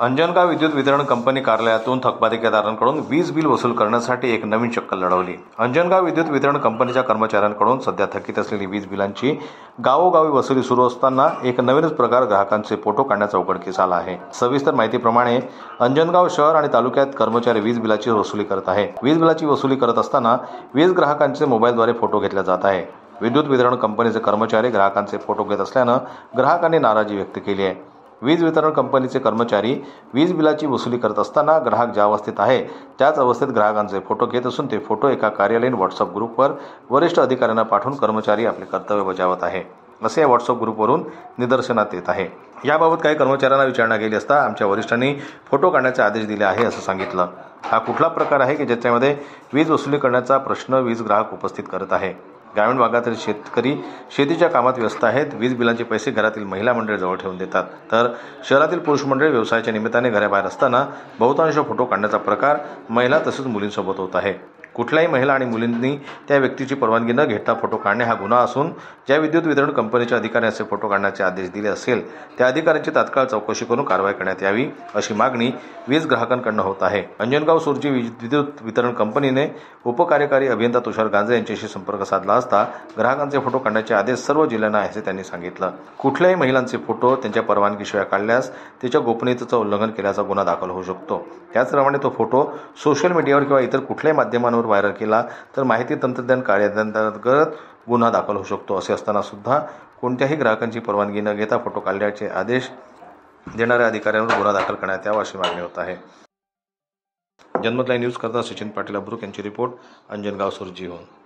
अंजनगाव विद्युत वितरण कंपनी कार्यालयातून थकबाकीदारांकडून वीज बिल वसूल करण्यासाठी एक नवीन चक्कल लढवली। अंजनगाव विद्युत वितरण कंपनीच्या कर्मचाऱ्यांकडून सध्या थकीत असलेली वीज बिलांची गावोगावी वसुली सुरू असताना एक नवीनच प्रकार ग्राहकांचे फोटो काढण्याचा उघडकीस आला आहे। सविस्तर माहितीप्रमाणे अंजनगाव शहर आणि तालुक्यात कर्मचारी वीज बिलाची वसुली करत आहे। वीज बिलाची वसुली करत असताना वीज ग्राहकांचे मोबाईलद्वारे फोटो घेतला जात आहे। विद्युत वितरण कंपनीचे कर्मचारी ग्राहकांचे फोटो घेत असल्यानं ग्राहकांनी नाराजी व्यक्त केली आहे। वीज वितरण कंपनीचे कर्मचारी वीज बिलाची वसुली करत असताना ग्राहक ज्या अवस्थेत आहे त्याच अवस्थेत ग्राहकांचे फोटो घेत असून ते फोटो एका कार्यालयीन व्हॉट्सअप ग्रुपवर वरिष्ठ अधिकाऱ्यांना पाठवून कर्मचारी आपले कर्तव्य बजावत आहे, असे या व्हॉट्सअप ग्रुपवरून निदर्शनात येत आहे। याबाबत काही कर्मचाऱ्यांना विचारणा केली असता आमच्या वरिष्ठांनी फोटो काढण्याचे आदेश दिले आहे असं सांगितलं। हा कुठला प्रकार आहे की ज्याच्यामध्ये वीज वसुली करण्याचा प्रश्न वीज ग्राहक उपस्थित करत आहे। ग्रामीण भागातील शेतकरी शेतीच्या कामात व्यस्त आहेत। वीज बिलांचे पैसे घरातील महिला मंडळी जवळ ठेवून देतात, तर शहरातील पुरुष मंडळी व्यवसायाच्या निमित्ताने घराबाहेर असताना बहुतांश फोटो काढण्याचा प्रकार महिला तसेच मुलींसोबत होत आहे। कुठल्याही महिला आणि मुलींनी त्या व्यक्तीची परवानगी न घेता फोटो काढणे हा गुन्हा असून ज्या विद्युत वितरण कंपनीच्या अधिकाऱ्याने असे फोटो काढण्याचे आदेश दिले असेल त्या अधिकाऱ्यांची तात्काळ चौकशी करून कारवाई करण्यात यावी अशी मागणी वीज ग्राहकांकडून होत आहे। अंजनगाव सुरजी विद्युत वितरण कंपनीने उपकार्यकारी अभियंता तुषार गांजे यांच्याशी संपर्क साधला असता ग्राहकांचे फोटो काढण्याचे आदेश सर्व जिल्ह्यांना आहे असे त्यांनी सांगितलं। कुठल्याही महिलांचे फोटो त्यांच्या परवानगीशिवाय काढल्यास तिच्या गोपनीयतेचं उल्लंघन केल्याचा गुन्हा दाखल होऊ शकतो। त्याचप्रमाणे तो फोटो सोशल मीडियावर किंवा इतर कुठल्याही माध्यमांवर व्हायरल केला तर माहिती तंत्रज्ञान कायद्याअंतर्गत गुन्हा दाखल होऊ शकतो। असे असताना सुद्धा कोणत्याही ग्राहकांची परवानगी न घेता फोटो काढण्याचे आदेश देणाऱ्या अधिकाऱ्यांवर गुन्हा दाखल करण्यात यावा अशी मागणी होत आहे। जनमत लाईव्ह न्यूज करता सचिन पाटील अब्रुक यांची रिपोर्ट अंजनगाव सुरजीहून।